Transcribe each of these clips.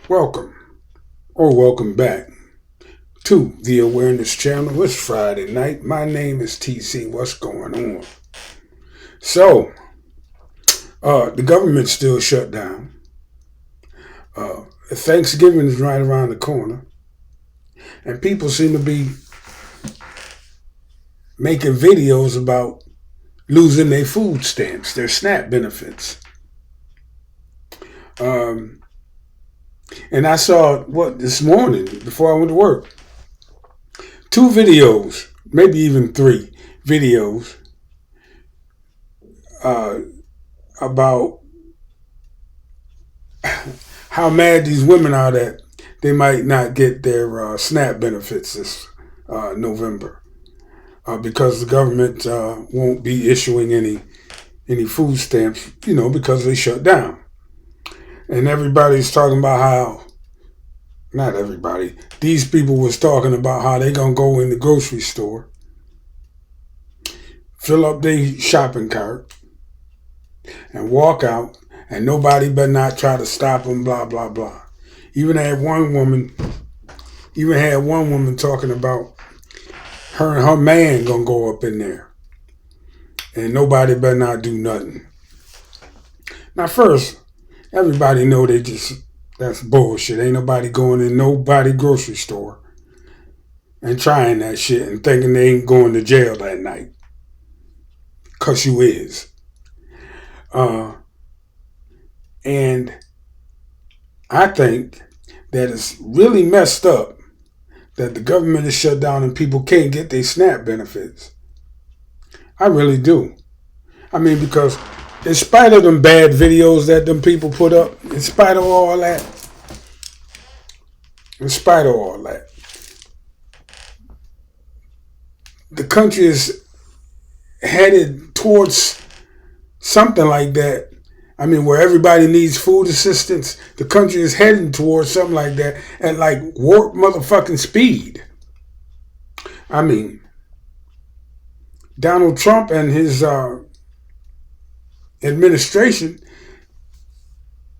Welcome or welcome back to the Awareness Channel. It's Friday night. My name is TC. What's going on? So, the government's still shut down. Thanksgiving is right around the corner, and people seem to be making videos about losing their food stamps, their SNAP benefits. And I saw this morning before I went to work, two videos, maybe even three videos about how mad these women are that they might not get their SNAP benefits this November because the government won't be issuing any food stamps, because they shut down. And everybody's talking about how, not everybody, these people was talking about how they gonna go in the grocery store, fill up their shopping cart, and walk out, and nobody better not try to stop them, blah, blah, blah. Even had one woman talking about her and her man gonna go up in there, and nobody better not do nothing. Now, first, everybody know that's bullshit. Ain't nobody going in nobody grocery store and trying that shit and thinking they ain't going to jail that night. Cause you is. And I think that it's really messed up that the government is shut down and people can't get their SNAP benefits. I really do. I mean, because in spite of them bad videos that them people put up, in spite of all that, the country is headed towards something like that. I mean, where everybody needs food assistance, the country is heading towards something like that at like warp motherfucking speed. I mean, Donald Trump and his administration,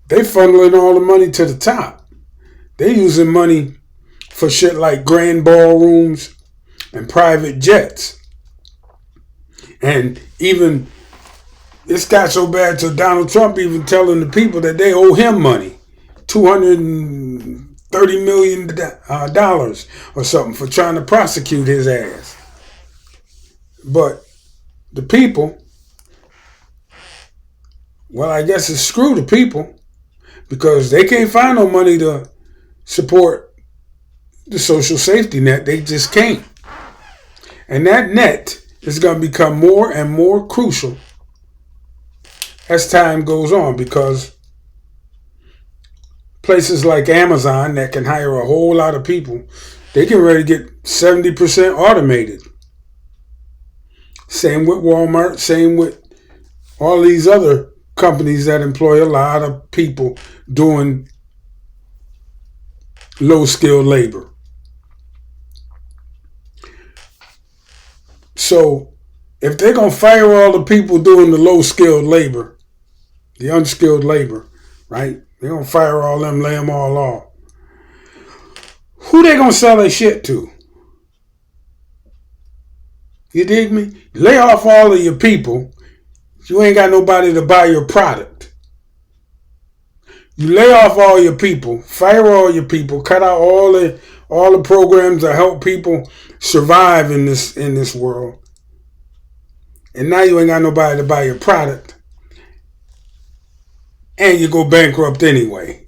they funneling all the money to the top. They using money for shit like grand ballrooms and private jets. And even it's got so bad to Donald Trump even telling the people that they owe him money, $230 million or something for trying to prosecute his ass. But the people, well, I guess it's screw the people because they can't find no money to support the social safety net. They just can't. And that net is going to become more and more crucial as time goes on because places like Amazon that can hire a whole lot of people, they can already get 70% automated. Same with Walmart, same with all these other companies that employ a lot of people doing low-skilled labor. So if they're going to fire all the people doing the low-skilled labor, the unskilled labor, right? They're going to fire all them, lay them all off. Who they going to sell their shit to? You dig me? Lay off all of your people. You ain't got nobody to buy your product. You lay off all your people, fire all your people, cut out all the programs that help people survive in this world. And now you ain't got nobody to buy your product. And you go bankrupt anyway.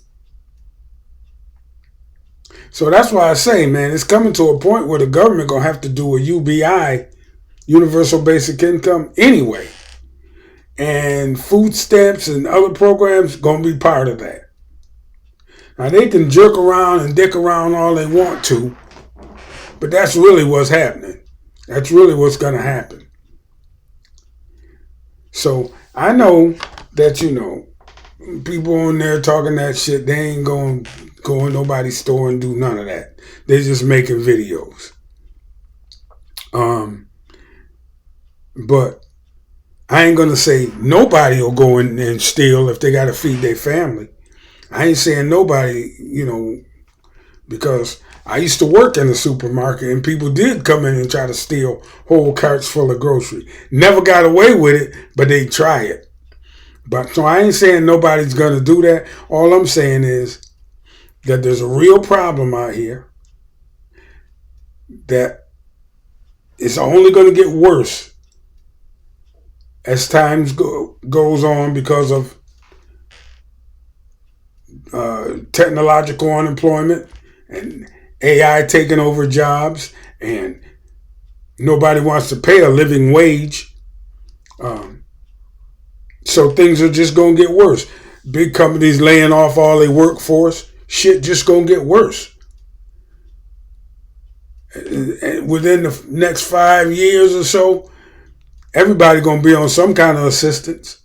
So that's why I say, man, it's coming to a point where the government gonna have to do a UBI, Universal Basic Income, anyway. And food stamps and other programs gonna be part of that. Now they can jerk around and dick around all they want to, but that's really what's happening. That's really what's gonna happen. So I know that, people on there talking that shit, they ain't going to go in nobody's store and do none of that. They're just making videos. But I ain't going to say nobody will go in and steal if they got to feed their family. I ain't saying nobody, because I used to work in a supermarket and people did come in and try to steal whole carts full of groceries. Never got away with it, but they try it. But so I ain't saying nobody's gonna do that. All I'm saying is that there's a real problem out here that is only gonna get worse as time goes on because of technological unemployment and AI taking over jobs, and nobody wants to pay a living wage. So things are just going to get worse. Big companies laying off all their workforce. Shit just going to get worse. And within the next 5 years or so, everybody going to be on some kind of assistance.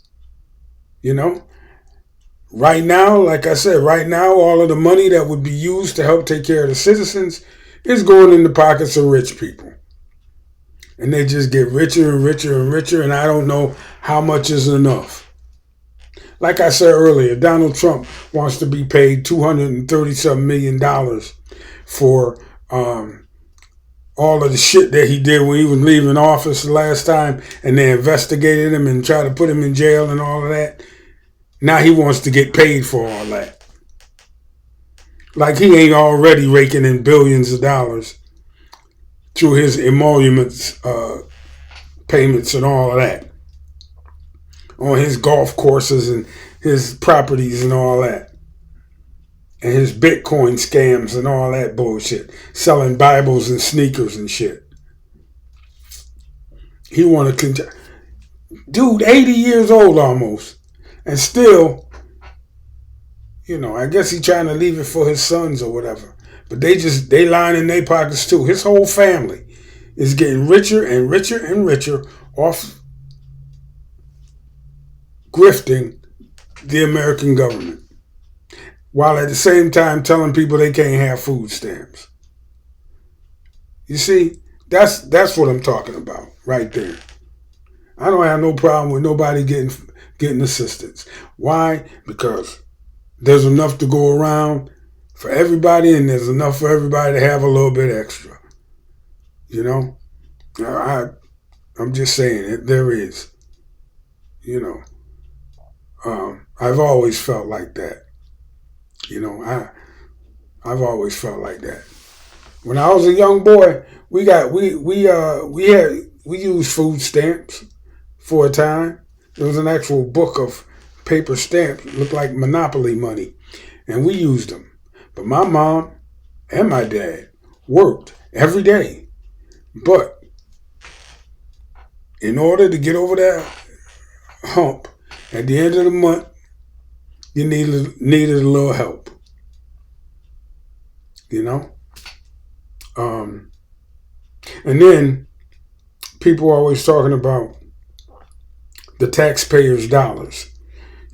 Right now, like I said, all of the money that would be used to help take care of the citizens is going in the pockets of rich people. And they just get richer and richer and richer, and I don't know how much is enough. Like I said earlier, Donald Trump wants to be paid $237 million for all of the shit that he did when he was leaving office the last time, and they investigated him and tried to put him in jail and all of that. Now he wants to get paid for all that. Like he ain't already raking in billions of dollars through his emoluments payments and all of that. On his golf courses and his properties and all that. And his Bitcoin scams and all that bullshit. Selling Bibles and sneakers and shit. He want to continue. Dude, 80 years old almost. And still, I guess he's trying to leave it for his sons or whatever. But they line in their pockets too. His whole family is getting richer and richer and richer off grifting the American government. While at the same time telling people they can't have food stamps. You see, that's what I'm talking about right there. I don't have no problem with nobody getting assistance. Why? Because there's enough to go around for everybody, and there's enough for everybody to have a little bit extra. I'm just saying it. There is. I've always felt like that. I've always felt like that. When I was a young boy, we used food stamps for a time. There was an actual book of paper stamps, looked like Monopoly money, and we used them. But my mom and my dad worked every day. But in order to get over that hump, at the end of the month, you needed a little help. And then people are always talking about the taxpayers' dollars.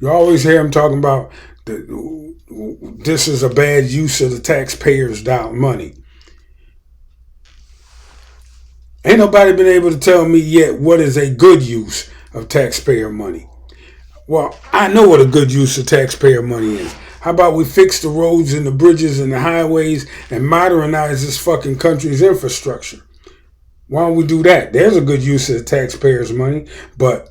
You always hear them talking about this is a bad use of the taxpayers' money. Ain't nobody been able to tell me yet what is a good use of taxpayer money. Well, I know what a good use of taxpayer money is. How about we fix the roads and the bridges and the highways and modernize this fucking country's infrastructure? Why don't we do that? There's a good use of the taxpayers' money. But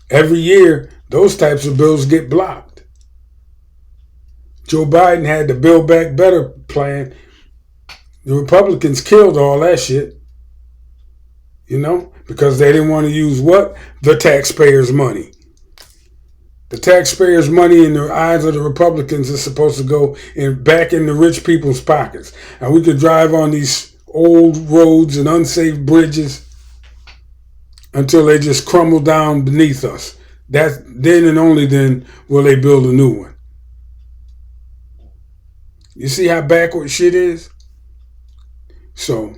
every year, those types of bills get blocked. Joe Biden had the Build Back Better plan. The Republicans killed all that shit. Because they didn't want to use what? The taxpayers' money. The taxpayers' money in the eyes of the Republicans is supposed to go back in the rich people's pockets. And we could drive on these old roads and unsafe bridges until they just crumble down beneath us. Then and only then will they build a new one. You see how backward shit is? So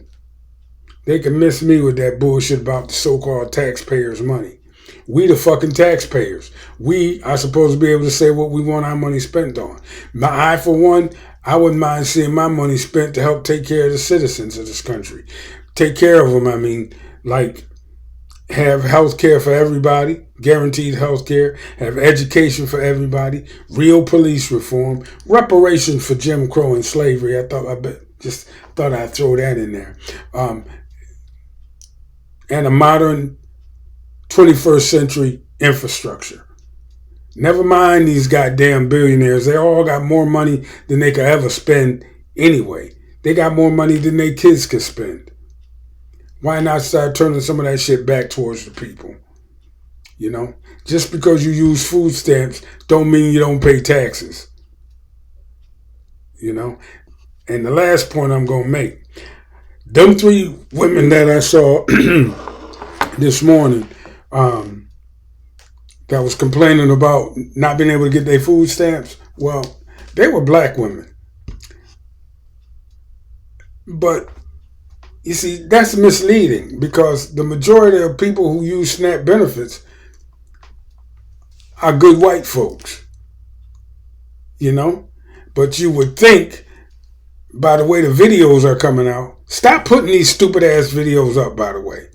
they can miss me with that bullshit about the so-called taxpayers' money. We the fucking taxpayers. We are supposed to be able to say what we want our money spent on. I, for one, I wouldn't mind seeing my money spent to help take care of the citizens of this country. Take care of them, like have health care for everybody, guaranteed health care, have education for everybody, real police reform, reparations for Jim Crow and slavery. Just thought I'd throw that in there. And a modern 21st century infrastructure. Never mind these goddamn billionaires. They all got more money than they could ever spend anyway. They got more money than their kids could spend. Why not start turning some of that shit back towards the people? You know? Just because you use food stamps don't mean you don't pay taxes. You know? And the last point I'm going to make. Them 3 women that I saw this morning that was complaining about not being able to get their food stamps, well, they were black women. But you see, that's misleading because the majority of people who use SNAP benefits are good white folks, you know? But you would think, by the way the videos are coming out, stop putting these stupid ass videos up, by the way.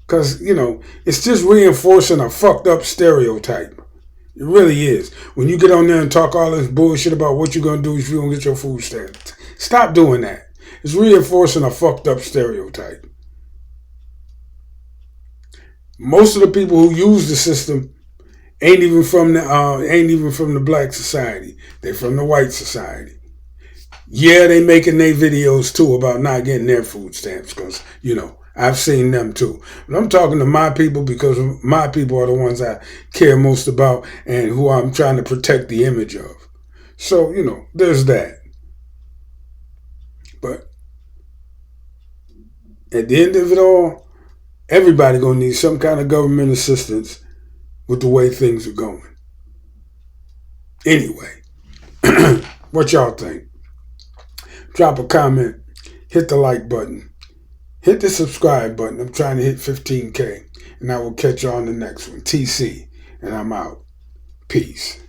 Because, you know, it's just reinforcing a fucked up stereotype. It really is. When you get on there and talk all this bullshit about what you're going to do if you don't get your food stamps, stop doing that. It's reinforcing a fucked up stereotype. Most of the people who use the system ain't even from the black society. They're from the white society. Yeah, they making their videos too about not getting their food stamps because, you know, I've seen them too. But I'm talking to my people because my people are the ones I care most about and who I'm trying to protect the image of. So, you know, there's that. But at the end of it all, everybody gonna need some kind of government assistance with the way things are going. Anyway, what y'all think? Drop a comment, hit the like button, hit the subscribe button. I'm trying to hit 15K, and I will catch you on the next one. TC, and I'm out. Peace.